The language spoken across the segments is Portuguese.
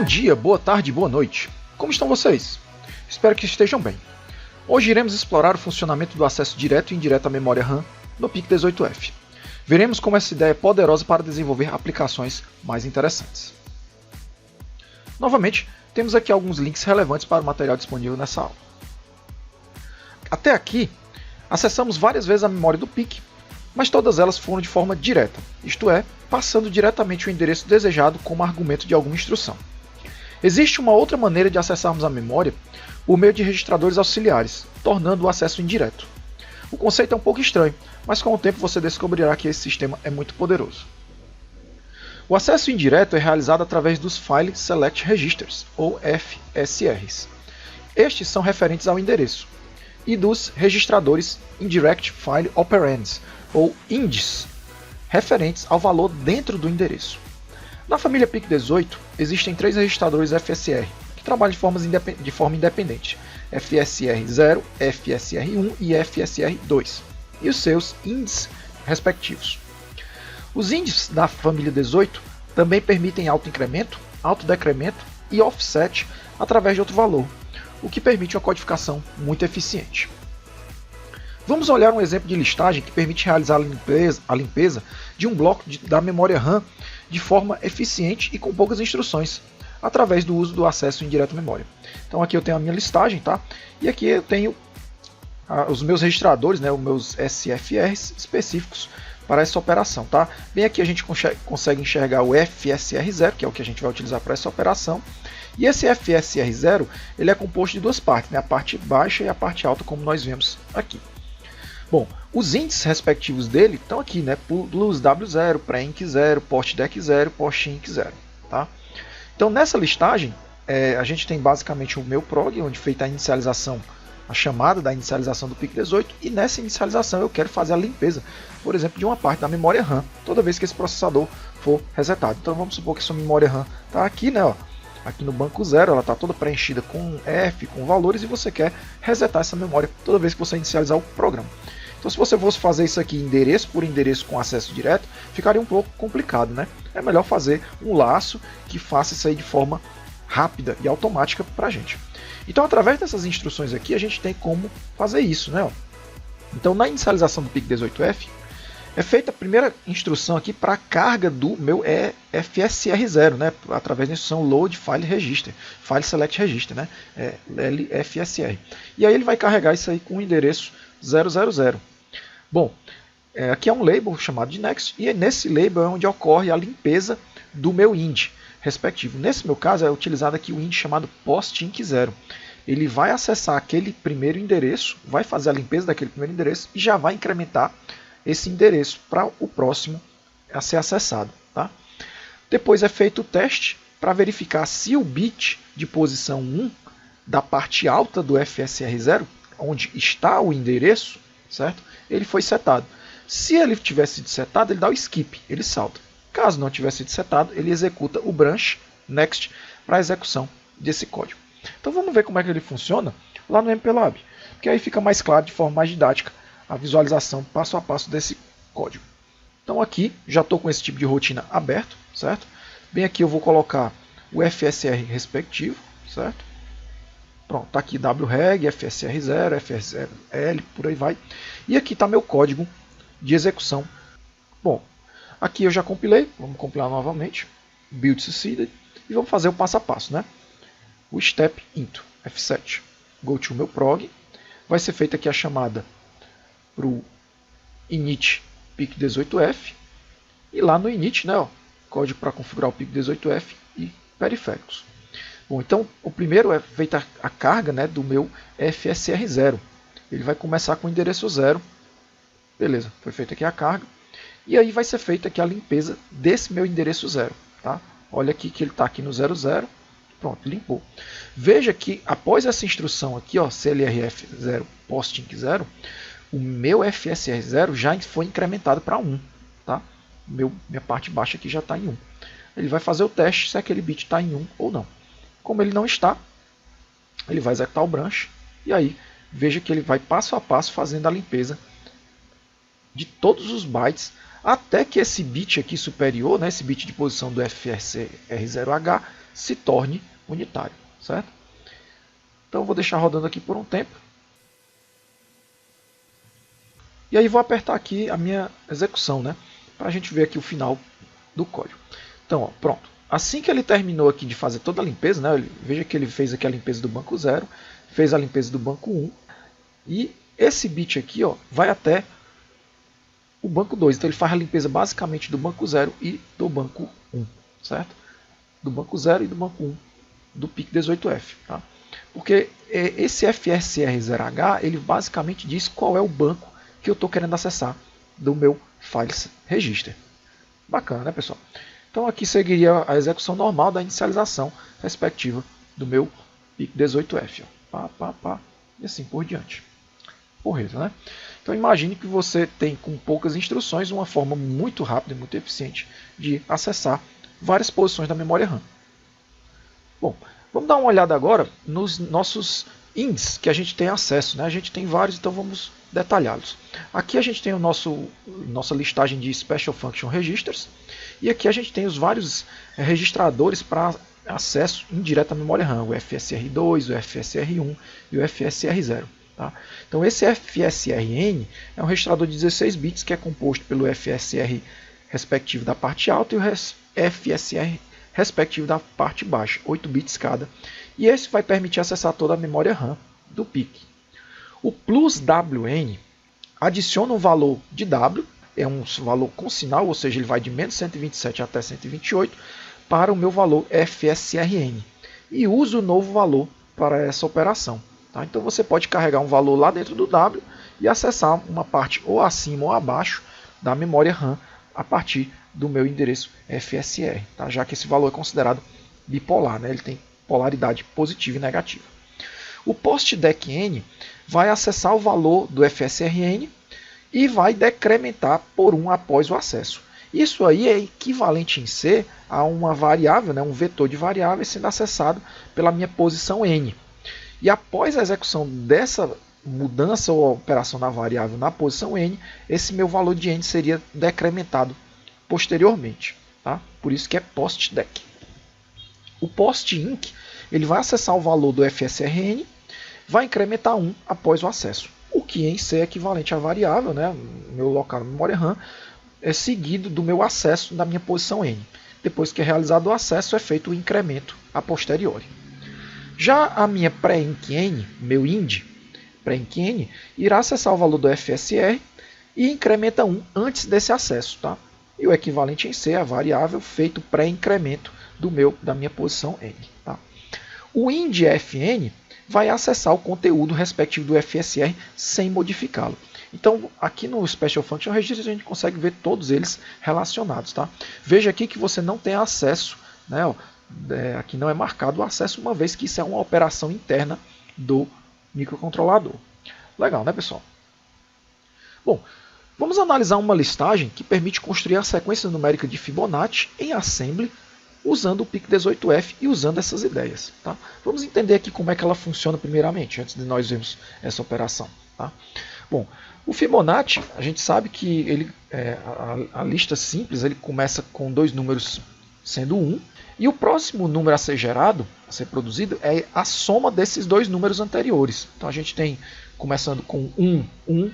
Bom dia, boa tarde, boa noite. Como estão vocês? Espero que estejam bem. Hoje iremos explorar o funcionamento do acesso direto e indireto à memória RAM no PIC18F. Veremos como essa ideia é poderosa para desenvolver aplicações mais interessantes. Novamente, temos aqui alguns links relevantes para o material disponível nessa aula. Até aqui, acessamos várias vezes a memória do PIC, mas todas elas foram de forma direta, isto é, passando diretamente o endereço desejado como argumento de alguma instrução. Existe uma outra maneira de acessarmos a memória por meio de registradores auxiliares, tornando o acesso indireto. O conceito é um pouco estranho, mas com o tempo você descobrirá que esse sistema é muito poderoso. O acesso indireto é realizado através dos File Select Registers, ou FSRs. Estes são referentes ao endereço, e dos registradores Indirect File Operands, ou INDs, referentes ao valor dentro do endereço. Na família PIC18, existem 3 registradores FSR, que trabalham de forma independente, FSR0, FSR1 e FSR2, e os seus INDs respectivos. Os INDs da família 18 também permitem autoincremento, autodecremento e offset através de outro valor, o que permite uma codificação muito eficiente. Vamos olhar um exemplo de listagem que permite realizar a limpeza de um bloco da memória RAM de forma eficiente e com poucas instruções, através do uso do acesso indireto à memória. Então aqui eu tenho a minha listagem, tá? E aqui eu tenho os meus registradores, né, os meus SFRs específicos para essa operação. Tá? Bem aqui a gente consegue enxergar o FSR0, que é o que a gente vai utilizar para essa operação. E esse FSR0 ele é composto de duas partes, né? A parte baixa e a parte alta, como nós vemos aqui. Bom, os índices respectivos dele estão aqui, né? Plus W0, pré-inc 0, post-dec 0, post-inc 0. Tá? Então nessa listagem, a gente tem basicamente o meu prog, onde feita a inicialização, a chamada da inicialização do PIC18, e nessa inicialização eu quero fazer a limpeza, por exemplo, de uma parte da memória RAM, toda vez que esse processador for resetado. Então vamos supor que essa memória RAM está aqui, né? Ó, aqui no banco 0, ela está toda preenchida com F, com valores, e você quer resetar essa memória toda vez que você inicializar o programa. Então se você fosse fazer isso aqui endereço por endereço com acesso direto, ficaria um pouco complicado, né? É melhor fazer um laço que faça isso aí de forma rápida e automática para a gente. Então através dessas instruções aqui a gente tem como fazer isso, né? Então na inicialização do PIC18F é feita a primeira instrução aqui para a carga do meu FSR0, né? Através da instrução Load File Register, File Select Register, né? LFSR. E aí ele vai carregar isso aí com o endereço 000. Bom, aqui é um label chamado de Next, e nesse label é onde ocorre a limpeza do meu IND respectivo. Nesse meu caso é utilizado aqui o IND chamado post-inc0. Ele vai acessar aquele primeiro endereço, vai fazer a limpeza daquele primeiro endereço e já vai incrementar esse endereço para o próximo a ser acessado. Tá? Depois é feito o teste para verificar se o bit de posição 1 da parte alta do FSR0, onde está o endereço, certo? Ele foi setado. Se ele tivesse sido setado, ele dá o skip, ele salta. Caso não tivesse sido setado, ele executa o branch next para a execução desse código. Então vamos ver como é que ele funciona lá no MPLAB, que aí fica mais claro, de forma mais didática, a visualização passo a passo desse código. Então aqui já estou com esse tipo de rotina aberto, certo? Bem aqui eu vou colocar o FSR respectivo, certo? Pronto, está aqui WREG, FSR0, FSRL, por aí vai. E aqui está meu código de execução. Bom, aqui eu já compilei, vamos compilar novamente, build succeeded, e vamos fazer o passo a passo, né? O step into F7, go to meu prog, vai ser feita aqui a chamada para o init PIC18F, e lá no init, né, ó, código para configurar o PIC18F e periféricos. Bom, então o primeiro é feita a carga, né, do meu FSR0. Ele vai começar com o endereço 0. Beleza, foi feita aqui a carga. E aí vai ser feita aqui a limpeza desse meu endereço 0. Tá? Olha aqui que ele está aqui no 00. Pronto, limpou. Veja que após essa instrução aqui, ó, CLRF0 post-inc 0, o meu FSR0 já foi incrementado para 1. Tá? Minha parte baixa aqui já está em 1. Ele vai fazer o teste se aquele bit está em 1 ou não. Como ele não está, ele vai executar o branch, e aí veja que ele vai passo a passo fazendo a limpeza de todos os bytes até que esse bit aqui superior, né, esse bit de posição do FSR0H, se torne unitário, certo? Então eu vou deixar rodando aqui por um tempo. E aí vou apertar aqui a minha execução, né, para a gente ver aqui o final do código. Então, ó, pronto. Assim que ele terminou aqui de fazer toda a limpeza, né, veja que ele fez aqui a limpeza do banco 0, fez a limpeza do banco 1, e esse bit aqui, ó, vai até o banco 2. Então ele faz a limpeza basicamente do banco 0 e do banco 1, certo? Do banco 0 e do banco 1 do PIC18F. Tá? Porque esse FSR0H, ele basicamente diz qual é o banco que eu estou querendo acessar do meu Files Register. Bacana, né, pessoal? Então aqui seguiria a execução normal da inicialização respectiva do meu PIC18F. Ó. Pá, pá, e assim por diante. Correto, né? Então imagine que você tem, com poucas instruções, uma forma muito rápida e muito eficiente de acessar várias posições da memória RAM. Bom, vamos dar uma olhada agora nos nossos INDs que a gente tem acesso, né? A gente tem vários, então vamos detalhá-los. Aqui a gente tem nossa listagem de Special Function Registers, e aqui a gente tem os vários registradores para acesso indireto à memória RAM, o FSR2, o FSR1 e o FSR0. Tá? Então esse FSRN é um registrador de 16 bits que é composto pelo FSR respectivo da parte alta e o FSR respectivo da parte baixa, 8 bits cada. E esse vai permitir acessar toda a memória RAM do PIC. O plus WN adiciona um valor de W, é um valor com sinal, ou seja, ele vai de menos 127 até 128, para o meu valor FSRN. E usa o novo valor para essa operação. Tá? Então você pode carregar um valor lá dentro do W e acessar uma parte ou acima ou abaixo da memória RAM a partir do meu endereço FSR, tá? Já que esse valor é considerado bipolar, né? Ele tem polaridade positiva e negativa. O PostDecN vai acessar o valor do FSRN e vai decrementar por 1 após o acesso. Isso aí é equivalente em C a uma variável, né? Um vetor de variáveis sendo acessado pela minha posição N. E após a execução dessa mudança ou operação da variável na posição N, esse meu valor de N seria decrementado posteriormente. Tá? Por isso que é PostDec. O PostInc ele vai acessar o valor do FSRN, vai incrementar 1 após o acesso. O que em C é equivalente à variável, né? Meu local na memória RAM, é seguido do meu acesso da minha posição N. Depois que é realizado o acesso, é feito o incremento a posteriori. Já a minha pré-INC-N, meu IND, pré-INC-N, irá acessar o valor do FSR e incrementa 1 antes desse acesso. Tá? E o equivalente em C é a variável feito pré-incremento da minha posição N. Tá? O IND-FN vai acessar o conteúdo respectivo do FSR sem modificá-lo. Então, aqui no Special Function Registers, a gente consegue ver todos eles relacionados. Tá? Veja aqui que você não tem acesso, né, aqui não é marcado o acesso, uma vez que isso é uma operação interna do microcontrolador. Legal, né, pessoal? Bom, vamos analisar uma listagem que permite construir a sequência numérica de Fibonacci em assembly usando o PIC18F e usando essas ideias. Tá? Vamos entender aqui como é que ela funciona primeiramente, antes de nós vermos essa operação. Tá? Bom, o Fibonacci, a gente sabe que ele, a lista simples ele começa com 2 números sendo 1, e o próximo número a ser gerado, a ser produzido, é a soma desses 2 números anteriores. Então a gente tem, começando com 1, 1,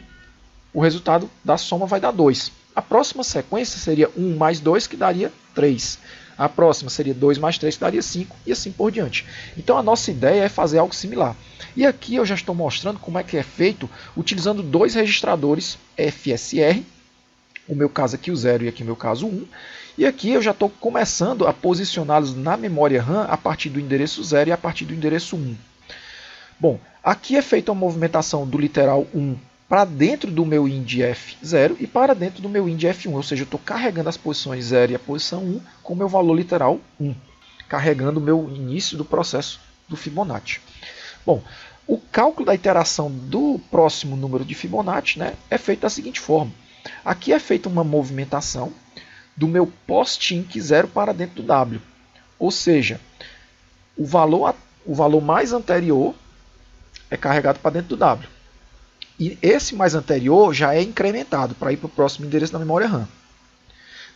o resultado da soma vai dar 2. A próxima sequência seria 1 mais 2, que daria 3. A próxima seria 2 mais 3, que daria 5, e assim por diante. Então a nossa ideia é fazer algo similar. E aqui eu já estou mostrando como é que é feito utilizando 2 registradores FSR, o meu caso aqui o 0 e aqui o meu caso 1. E aqui eu já estou começando a posicioná-los na memória RAM a partir do endereço 0 e a partir do endereço 1. Bom, aqui é feita uma movimentação do literal 1 para dentro do meu IND F0 e para dentro do meu IND F1, ou seja, eu estou carregando as posições 0 e a posição 1 com o meu valor literal 1, carregando o meu início do processo do Fibonacci. Bom, o cálculo da iteração do próximo número de Fibonacci, né, é feito da seguinte forma. Aqui é feita uma movimentação do meu PostInc 0 para dentro do W. Ou seja, o valor mais anterior é carregado para dentro do W. E esse mais anterior já é incrementado para ir para o próximo endereço da memória RAM.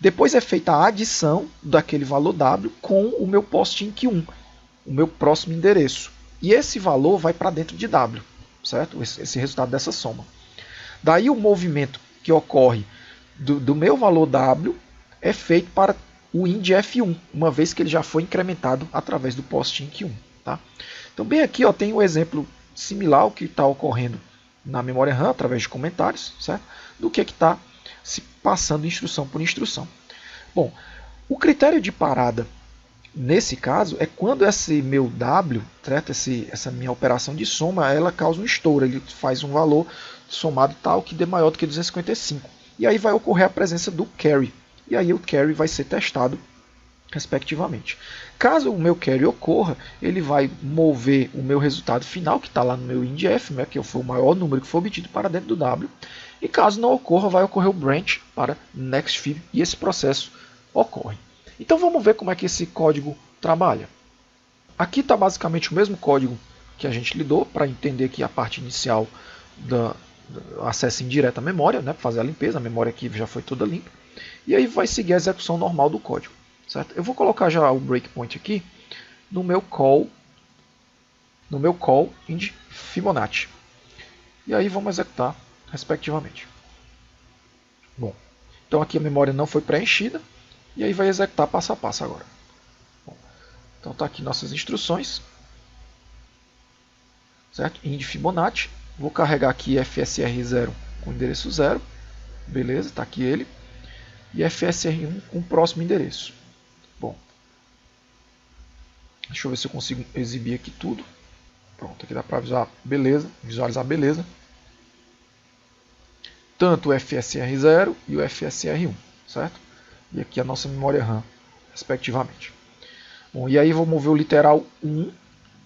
Depois é feita a adição daquele valor W com o meu POSTINC 1, o meu próximo endereço. E esse valor vai para dentro de W, certo? Esse resultado dessa soma. Daí o movimento que ocorre do meu valor W é feito para o IND F1, uma vez que ele já foi incrementado através do POSTINC 1. Tá? Então, bem aqui ó, tem um exemplo similar ao que está ocorrendo na memória RAM, através de comentários, certo? Do que está se passando instrução por instrução. Bom, o critério de parada, nesse caso, é quando esse meu W, certo? Essa minha operação de soma, ela causa um estouro, ele faz um valor somado tal que dê maior do que 255. E aí vai ocorrer a presença do carry. E aí o carry vai ser testado respectivamente. Caso o meu carry ocorra, ele vai mover o meu resultado final, que está lá no meu INDF, né, que foi o maior número que foi obtido, para dentro do W. E caso não ocorra, vai ocorrer o branch para nextFib, e esse processo ocorre. Então vamos ver como é que esse código trabalha. Aqui está basicamente o mesmo código que a gente lidou, para entender aqui a parte inicial do acesso indireto à memória, né, para fazer a limpeza, a memória aqui já foi toda limpa. E aí vai seguir a execução normal do código. Certo? Eu vou colocar já o breakpoint aqui no meu call IND Fibonacci. E aí vamos executar respectivamente. Bom, então aqui a memória não foi preenchida e aí vai executar passo a passo agora. Bom, então está aqui nossas instruções. Certo? IND Fibonacci. Vou carregar aqui FSR0 com endereço 0. Beleza, está aqui ele. E FSR1 com o próximo endereço. Bom, deixa eu ver se eu consigo exibir aqui tudo. Pronto, aqui dá para visualizar beleza. Tanto o FSR0 e o FSR1, certo? E aqui a nossa memória RAM, respectivamente. Bom, e aí vou mover o literal 1,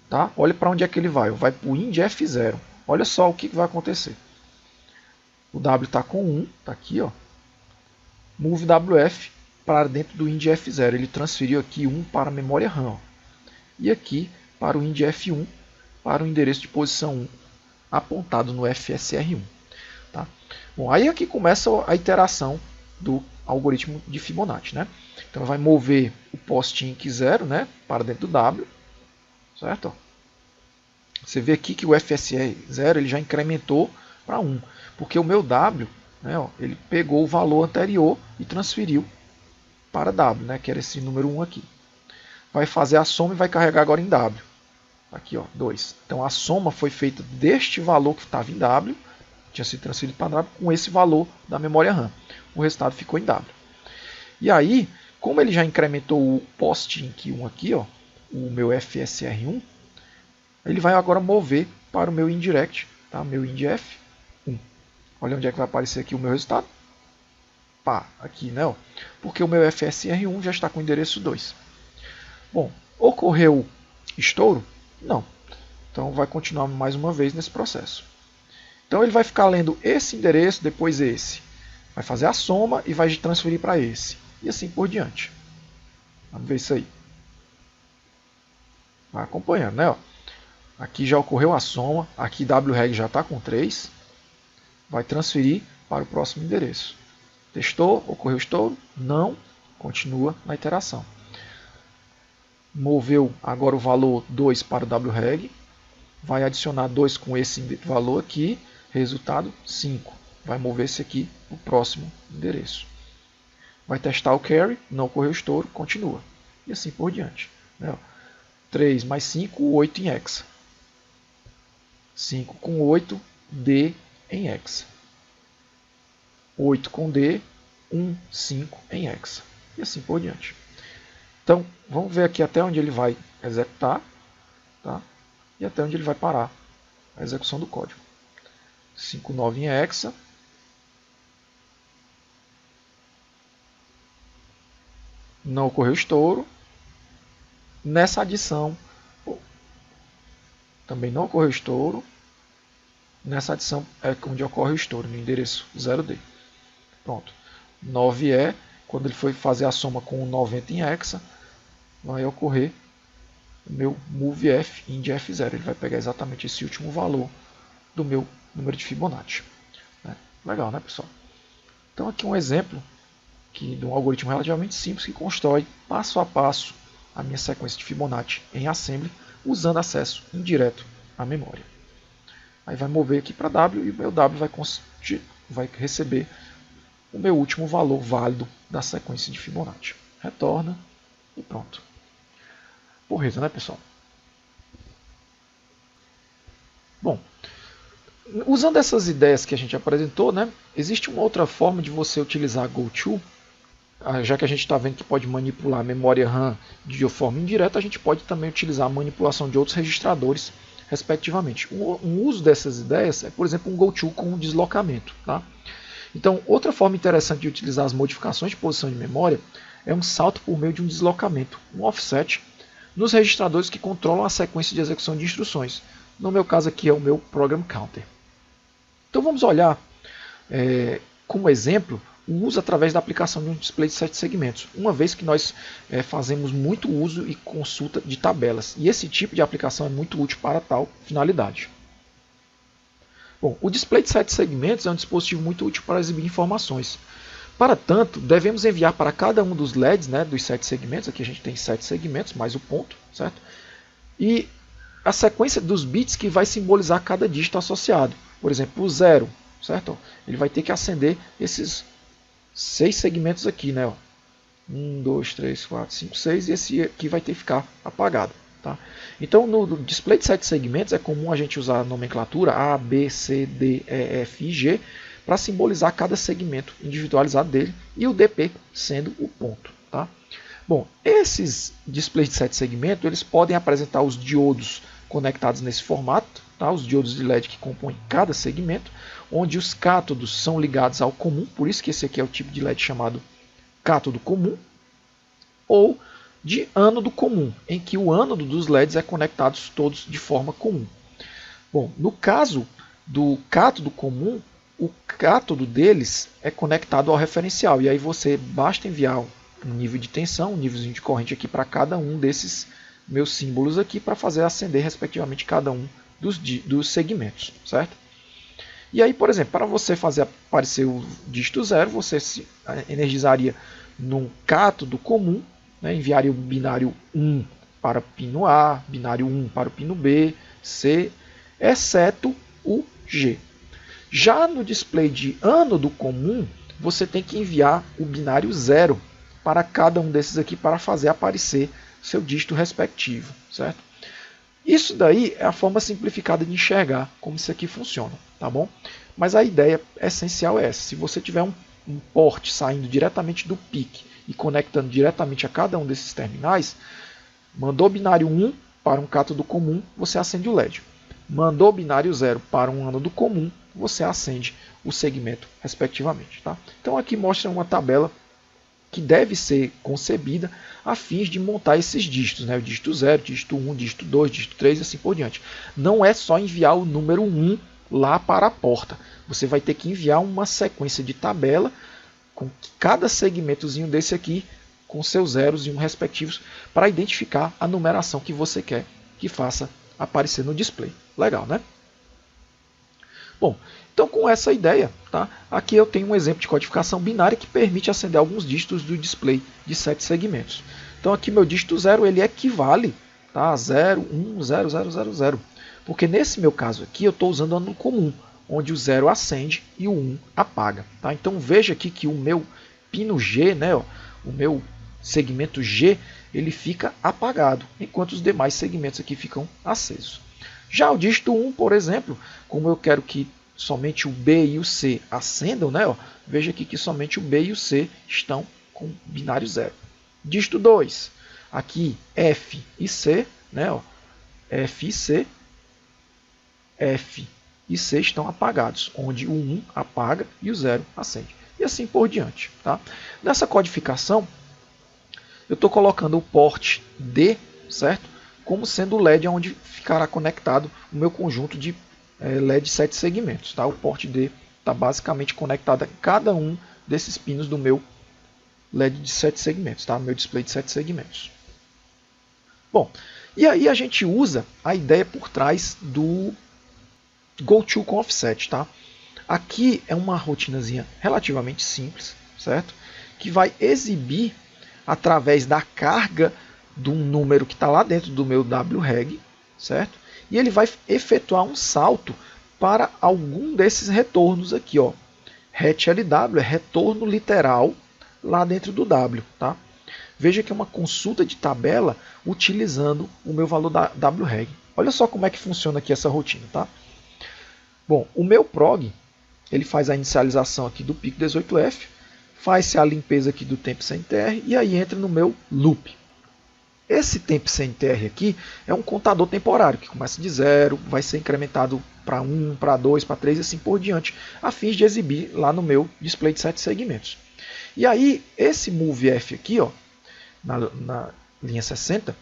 tá? Olha para onde é que ele vai. Vai para o IND F0. Olha só o que vai acontecer. O W está com 1, está aqui, ó. Move WF para dentro do IND F0. Ele transferiu aqui 1 para a memória RAM. Ó. E aqui para o IND F1, para o endereço de posição 1, apontado no FSR1. Tá? Bom, aí aqui começa a iteração do algoritmo de Fibonacci. Né? Então vai mover o POSTINC 0, né, para dentro do W. Certo? Você vê aqui que o FSR0 ele já incrementou para 1, porque o meu W, né, ó, ele pegou o valor anterior e transferiu para W, né, que era esse número 1 aqui. Vai fazer a soma e vai carregar agora em W. Aqui, ó, 2. Então a soma foi feita deste valor que estava em W, tinha sido transferido para W, com esse valor da memória RAM. O resultado ficou em W. E aí, como ele já incrementou o POSTINC 1 aqui, ó, o meu FSR1, ele vai agora mover para o meu indirect, tá? Meu INDF 1. Olha onde é que vai aparecer aqui o meu resultado. Pá, aqui, né? Ó, porque o meu FSR1 já está com o endereço 2. Bom, ocorreu estouro? Não. Então vai continuar mais uma vez nesse processo. Então ele vai ficar lendo esse endereço, depois esse. Vai fazer a soma e vai transferir para esse. E assim por diante. Vamos ver isso aí. Vai acompanhando, né? Ó. Aqui já ocorreu a soma. Aqui WREG já está com 3. Vai transferir para o próximo endereço. Testou, ocorreu estouro? Não, continua na iteração. Moveu agora o valor 2 para o WREG, vai adicionar 2 com esse valor aqui, resultado 5. Vai mover esse aqui para o próximo endereço. Vai testar o carry, não ocorreu estouro, continua. E assim por diante. 3 mais 5, 8 em hexa. 5 com 8, D em hexa. 8 com D, 1, 5 em hexa. E assim por diante. Então, vamos ver aqui até onde ele vai executar, tá? E até onde ele vai parar a execução do código. 5, 9 em hexa. Não ocorreu estouro. Nessa adição, também não ocorreu estouro. Nessa adição é onde ocorre o estouro, no endereço 0D. Pronto. 9 é, quando ele foi fazer a soma com o 90 em hexa, vai ocorrer o meu MoveF IND F0. Ele vai pegar exatamente esse último valor do meu número de Fibonacci. Legal, né, pessoal? Então aqui um exemplo de um algoritmo relativamente simples que constrói passo a passo a minha sequência de Fibonacci em assembly usando acesso indireto à memória. Aí vai mover aqui para W e o meu W vai receber o meu último valor válido da sequência de Fibonacci. Retorna e pronto. Porreta, né, pessoal? Bom, usando essas ideias que a gente apresentou, né, existe uma outra forma de você utilizar GoTo. Já que a gente está vendo que pode manipular a memória RAM de forma indireta, a gente pode também utilizar a manipulação de outros registradores, respectivamente. Um uso dessas ideias é, por exemplo, um GoTo com um deslocamento. Tá? Então, outra forma interessante de utilizar as modificações de posição de memória é um salto por meio de um deslocamento, um offset, nos registradores que controlam a sequência de execução de instruções. No meu caso aqui é o meu Program Counter. Então vamos olhar como exemplo o uso através da aplicação de um display de 7 segmentos, uma vez que nós fazemos muito uso e consulta de tabelas. E esse tipo de aplicação é muito útil para tal finalidade. Bom, o display de 7 segmentos é um dispositivo muito útil para exibir informações. Para tanto, devemos enviar para cada um dos LEDs, né, dos 7 segmentos, aqui a gente tem 7 segmentos, mais o ponto, certo? E a sequência dos bits que vai simbolizar cada dígito associado. Por exemplo, o 0, certo? Ele vai ter que acender esses 6 segmentos aqui, né? 1, 2, 3, 4, 5, 6, e esse aqui vai ter que ficar apagado. Tá? Então, no display de 7 segmentos, é comum a gente usar a nomenclatura A, B, C, D, E, F e G para simbolizar cada segmento individualizado dele, e o DP sendo o ponto. Tá? Bom, esses displays de 7 segmentos, eles podem apresentar os diodos conectados nesse formato, tá? Os diodos de LED que compõem cada segmento, onde os cátodos são ligados ao comum, por isso que esse aqui é o tipo de LED chamado cátodo comum, ou de ânodo comum, em que o ânodo dos LEDs é conectado todos de forma comum. Bom, no caso do cátodo comum, o cátodo deles é conectado ao referencial, e aí você basta enviar um nível de tensão, um nívelzinho de corrente aqui para cada um desses meus símbolos aqui, para fazer acender respectivamente cada um dos segmentos, certo? E aí, por exemplo, para você fazer aparecer o dígito 0, você se energizaria num cátodo comum, né, enviaria o binário 1 para o pino A, binário 1 para o pino B, C, exceto o G. Já no display de ânodo comum, você tem que enviar o binário 0 para cada um desses aqui para fazer aparecer seu dígito respectivo, certo? Isso daí é a forma simplificada de enxergar como isso aqui funciona, tá bom? Mas a ideia essencial é essa. Se você tiver um port saindo diretamente do PIC e conectando diretamente a cada um desses terminais, mandou binário 1 para um cátodo comum, você acende o LED. Mandou binário 0 para um ânodo comum, você acende o segmento respectivamente. Tá? Então aqui mostra uma tabela que deve ser concebida a fins de montar esses dígitos, né? O dígito 0, dígito 1, dígito 2, dígito 3 e assim por diante. Não é só enviar o número 1 lá para a porta. Você vai ter que enviar uma sequência de tabela com cada segmentozinho desse aqui com seus zeros e um respectivos para identificar a numeração que você quer que faça aparecer no display. Legal, né? Bom, então com essa ideia, tá? Aqui eu tenho um exemplo de codificação binária que permite acender alguns dígitos do display de 7 segmentos. Então aqui meu dígito 0 ele equivale, tá, a 0, 1, 0, 0, 0, 0. Porque nesse meu caso aqui eu estou usando o ânodo comum, onde o 0 acende e o 1 apaga. Tá? Então veja aqui que o meu pino G, né, ó, o meu segmento G, ele fica apagado, enquanto os demais segmentos aqui ficam acesos. Já o dígito 1, por exemplo, como eu quero que somente o B e o C acendam, né, ó, veja aqui que somente o B e o C estão com binário 0. Dígito 2, aqui F e C, né, ó, F e C, F e C estão apagados, onde o 1 apaga e o 0 acende. E assim por diante. Tá? Nessa codificação, eu estou colocando o port D, certo? Como sendo o LED onde ficará conectado o meu conjunto de LED 7 segmentos. Tá? O port D está basicamente conectado a cada um desses pinos do meu LED de 7 segmentos, tá? Meu display de 7 segmentos. Bom, e aí a gente usa a ideia por trás do GoTo com offset. Tá? Aqui é uma rotinazinha relativamente simples, certo? que vai exibir através da carga de um número que está lá dentro do meu wreg, certo? E ele vai efetuar um salto para algum desses retornos aqui, ó. RET-LW é retorno literal lá dentro do W, tá? Veja que é uma consulta de tabela utilizando o meu valor da wreg. Olha só como é que funciona aqui essa rotina, tá? Bom, o meu prog, ele faz a inicialização aqui do pico 18F, faz a limpeza aqui do tempo sem TR e aí entra no meu loop. Esse tempo sem TR aqui é um contador temporário, que começa de 0, vai ser incrementado para 1, para 2, para 3 e assim por diante, a fim de exibir lá no meu display de 7 segmentos. E aí, esse MoveF aqui, ó, na linha 60,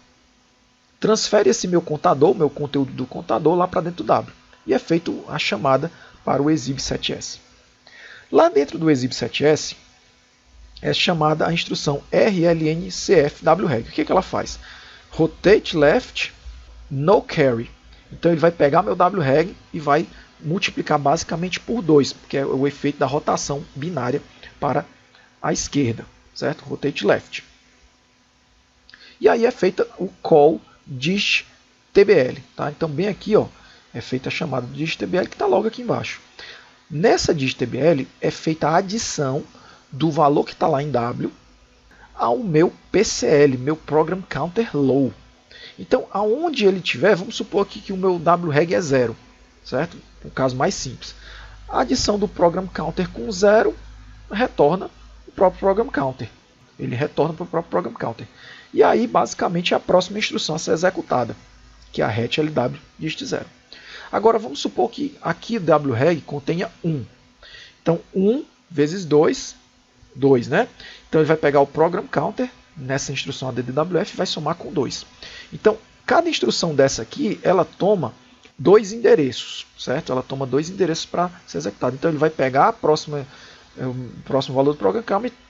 transfere esse meu contador, meu conteúdo do contador, lá para dentro do W. E é feito a chamada para o exib7s. Lá dentro do exib7s, é chamada a instrução rlncfwreg. O que ela faz? Rotate left, no carry. Então ele vai pegar meu wreg e vai multiplicar basicamente por 2, porque é o efeito da rotação binária para a esquerda, certo? Rotate left. E aí é feita o call disttbl, tá? Então bem aqui, ó, é feita a chamada do disttbl que está logo aqui embaixo. Nessa disttbl é feita a adição do valor que está lá em W ao meu PCL, meu Program Counter Low. Então, aonde ele tiver, vamos supor aqui que o meu wreg é 0, certo? Um caso mais simples. A adição do Program Counter com 0 retorna o próprio Program Counter. Ele retorna para o próprio Program Counter. E aí, basicamente, é a próxima instrução a ser executada, que é a RET-LW dist 0. Agora, vamos supor que aqui o wreg contenha 1. Então, 1 vezes 2, 2, né? Então, ele vai pegar o Program Counter nessa instrução addwf e vai somar com 2. Então, cada instrução dessa aqui, ela toma 2 endereços, certo? Ela toma 2 endereços para ser executada. Então, ele vai pegar o próximo valor do Program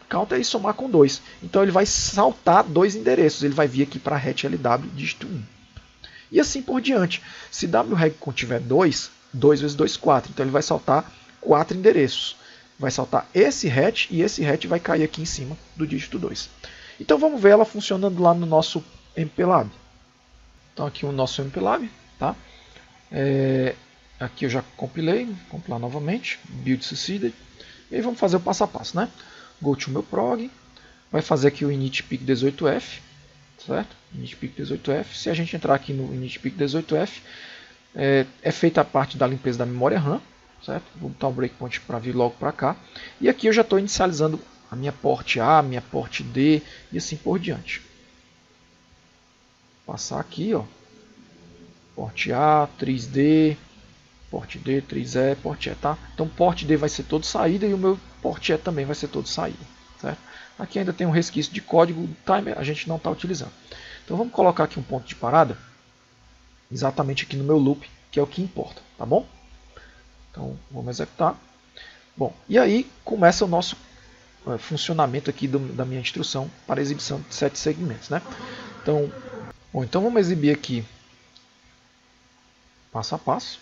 Counter e somar com 2. Então, ele vai saltar 2 endereços. Ele vai vir aqui para RET-LW dígito 1. E assim por diante. Se wreg contiver 2, 2 vezes 2, 4. Então, ele vai saltar 4 endereços. Vai saltar esse RET e esse RET vai cair aqui em cima do dígito 2. Então, vamos ver ela funcionando lá no nosso MPLAB. Então, aqui o nosso MPLAB. Tá? Aqui eu já compilei. Vou compilar novamente. Build succeeded. E aí vamos fazer o passo a passo. Né? Go to meu prog. Vai fazer aqui o init peak 18F. Certo? Init peak 18F. Se a gente entrar aqui no init peak 18F, é feita a parte da limpeza da memória RAM. Certo? Vou botar um breakpoint para vir logo para cá. E aqui eu já estou inicializando a minha porte A, minha porte D e assim por diante. Passar aqui, ó. Porte A, 3D, porte D, 3E, porte E, tá? Então, porte D vai ser todo saída e o meu porte E também vai ser todo saída, certo? Aqui ainda tem um resquício de código do timer, a gente não está utilizando. Então, vamos colocar aqui um ponto de parada, exatamente aqui no meu loop, que é o que importa, tá bom? Então, vamos executar. Bom, e aí começa o nosso funcionamento aqui da minha instrução para exibição de 7 segmentos, né? Então vamos exibir aqui passo a passo.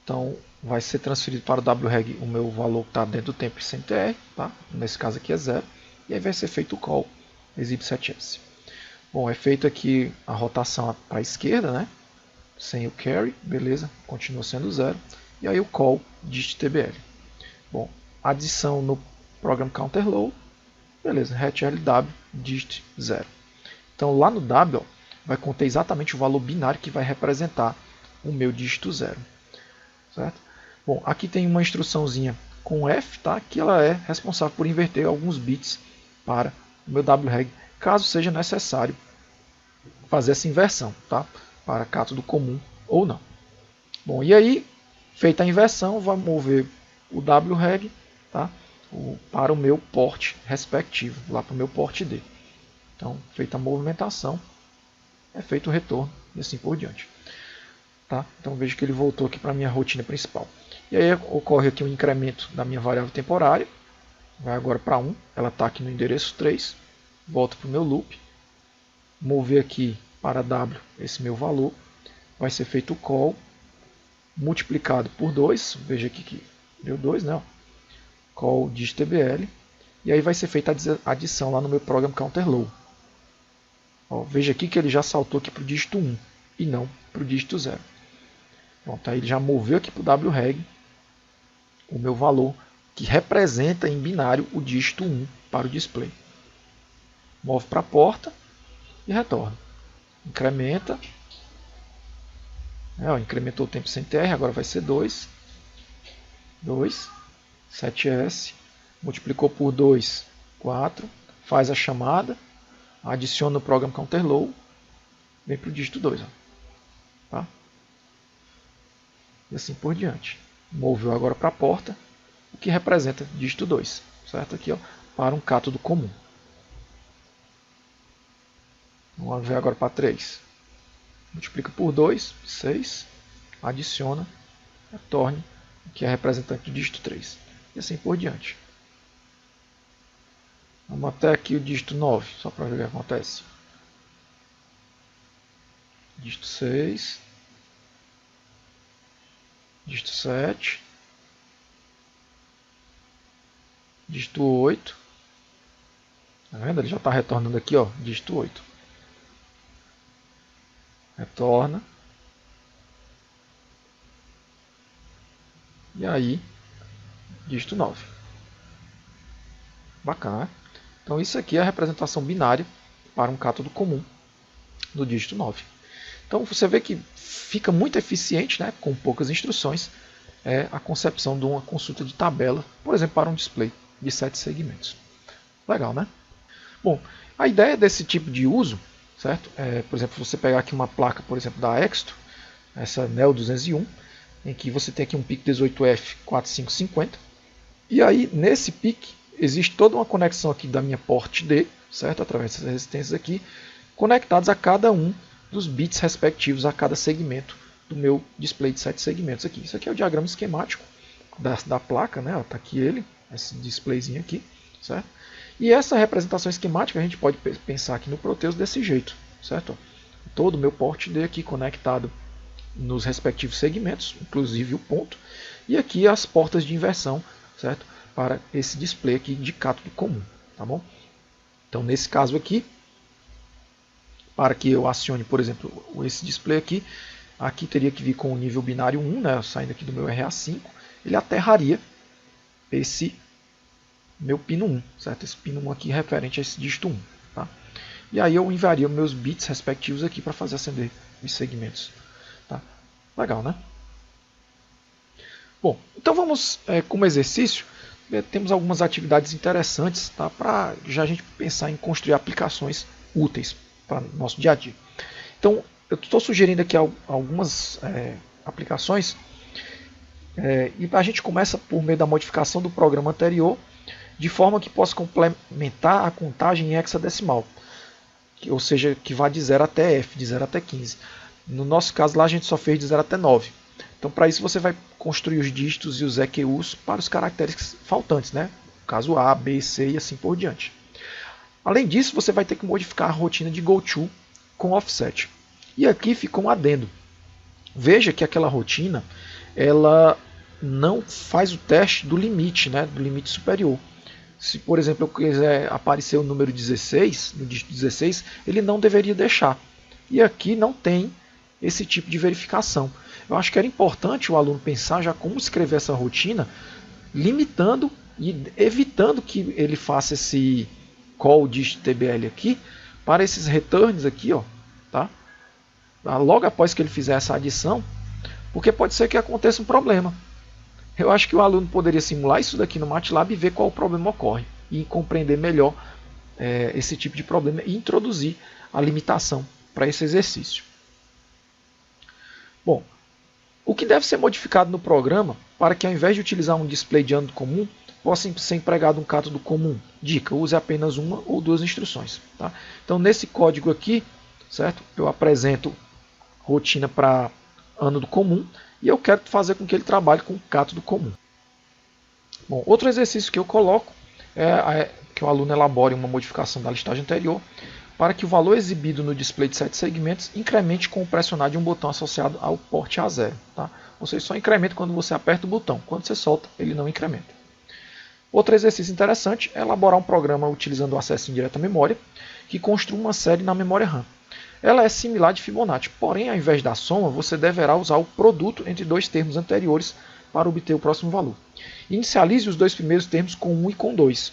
Então vai ser transferido para o wreg o meu valor que está dentro do tempo sem TR, tá? Nesse caso aqui é 0, e aí vai ser feito o call exib7s. Bom, é feito aqui a rotação para a esquerda, né? Sem o carry, beleza, continua sendo 0, e aí o call disttbl. Bom, adição no Program Counter Low, beleza, RET-LW dist 0. Então lá no W vai conter exatamente o valor binário que vai representar o meu dígito 0. Certo? Bom, aqui tem uma instruçãozinha com F, tá? Que ela é responsável por inverter alguns bits para o meu wreg, caso seja necessário fazer essa inversão, tá? Para cátodo comum ou não. Bom, e aí, feita a inversão, vai mover o wreg, tá? Para o meu porte respectivo, lá para o meu porte D. Então, feita a movimentação, é feito o retorno e assim por diante. Tá? Então, vejo que ele voltou aqui para a minha rotina principal. E aí ocorre aqui um incremento da minha variável temporária, vai agora para 1, ela está aqui no endereço 3, volta para o meu loop, mover aqui para W esse meu valor, vai ser feito o call, multiplicado por 2, veja aqui que deu 2, né? Call disttbl, e aí vai ser feita a adição lá no meu Program Counter Low. Ó, veja aqui que ele já saltou aqui para o dígito 1 e não para o dígito 0. Pronto, aí ele já moveu aqui para o WREG o meu valor que representa em binário o dígito 1 para o display. Move para a porta e retorna. Incrementa. Incrementou o tempo sem TR, agora vai ser 2. 7S. Multiplicou por 2, 4. Faz a chamada. Adiciona o Program Counter Low. Vem para o dígito 2. Ó. Tá? E assim por diante. Moveu agora para a porta, o que representa dígito 2. Certo? Aqui, ó, para um cátodo comum. Vamos ver agora para 3. Multiplica por 2, 6. Adiciona, retorne, que é representante do dígito 3. E assim por diante. Vamos até aqui o dígito 9, só para ver o que acontece. Dígito 6. Dígito 7. Dígito 8. Tá vendo? Ele já está retornando aqui, ó, dígito 8. Retorna. E aí, dígito 9. Bacana, né? Então isso aqui é a representação binária para um cátodo comum do dígito 9. Então você vê que fica muito eficiente, né, com poucas instruções, a concepção de uma consulta de tabela, por exemplo, para um display de 7 segmentos. Legal, né? Bom, a ideia desse tipo de uso, certo? Por exemplo, você pegar aqui uma placa, por exemplo, da Exto, essa Neo 201, em que você tem aqui um PIC 18F4550, e aí nesse PIC existe toda uma conexão aqui da minha port D, certo? Através dessas resistências aqui, conectados a cada um dos bits respectivos a cada segmento do meu display de 7 segmentos aqui. Isso aqui é o diagrama esquemático da placa, né? Está aqui ele, esse displayzinho aqui, certo? E essa representação esquemática a gente pode pensar aqui no Proteus desse jeito, certo? Todo o meu port D aqui conectado nos respectivos segmentos, inclusive o ponto, e aqui as portas de inversão, certo? Para esse display aqui de cátodo comum, tá bom? Então nesse caso aqui, para que eu acione, por exemplo, esse display aqui teria que vir com o nível binário 1, né, saindo aqui do meu RA5, ele aterraria esse meu pino 1, certo? Esse pino 1 aqui referente a esse dígito 1, tá? E aí eu enviaria meus bits respectivos aqui para fazer acender os segmentos, tá? Legal, né? Bom, então vamos, como exercício, temos algumas atividades interessantes, tá? Para já a gente pensar em construir aplicações úteis para o nosso dia a dia. Então, eu estou sugerindo aqui algumas aplicações e a gente começa por meio da modificação do programa anterior, de forma que possa complementar a contagem em hexadecimal, ou seja, que vá de 0 até F, de 0 até 15. No nosso caso lá a gente só fez de 0 até 9. Então para isso você vai construir os dígitos e os EQUs para os caracteres faltantes, né? No caso A, B, C e assim por diante. Além disso, você vai ter que modificar a rotina de GoTo com offset. E aqui fica um adendo. Veja que aquela rotina ela não faz o teste do limite, né? Do limite superior. Se, por exemplo, eu quiser aparecer o número 16, no dígito 16, ele não deveria deixar. E aqui não tem esse tipo de verificação. Eu acho que era importante o aluno pensar já como escrever essa rotina, limitando e evitando que ele faça esse call dígito TBL aqui para esses returns aqui, ó, tá? Logo após que ele fizer essa adição, porque pode ser que aconteça um problema. Eu acho que o aluno poderia simular isso daqui no MATLAB e ver qual o problema ocorre e compreender melhor esse tipo de problema e introduzir a limitação para esse exercício. Bom, o que deve ser modificado no programa para que ao invés de utilizar um display de âmbito comum, possa ser empregado um cátodo comum? Dica, use apenas uma ou duas instruções. Tá? Então nesse código aqui, certo? Eu apresento rotina para ânodo comum e eu quero fazer com que ele trabalhe com cátodo comum. Bom, outro exercício que eu coloco é que o aluno elabore uma modificação da listagem anterior para que o valor exibido no display de 7 segmentos incremente com o pressionar de um botão associado ao porte A0. Tá? Ou seja, só incrementa quando você aperta o botão. Quando você solta, ele não incrementa. Outro exercício interessante é elaborar um programa utilizando o acesso indireto à memória, que construa uma série na memória RAM. Ela é similar de Fibonacci, porém, ao invés da soma, você deverá usar o produto entre dois termos anteriores para obter o próximo valor. Inicialize os dois primeiros termos com 1 e com 2.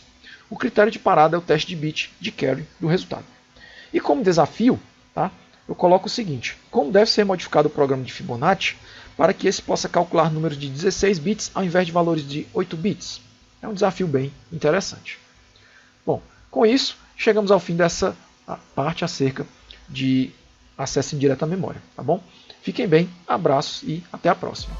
O critério de parada é o teste de bit de carry do resultado. E como desafio, tá, eu coloco o seguinte: como deve ser modificado o programa de Fibonacci para que esse possa calcular números de 16 bits ao invés de valores de 8 bits? É um desafio bem interessante. Bom, com isso, chegamos ao fim dessa parte acerca de acesso indireto à memória, tá bom? Fiquem bem, abraços e até a próxima.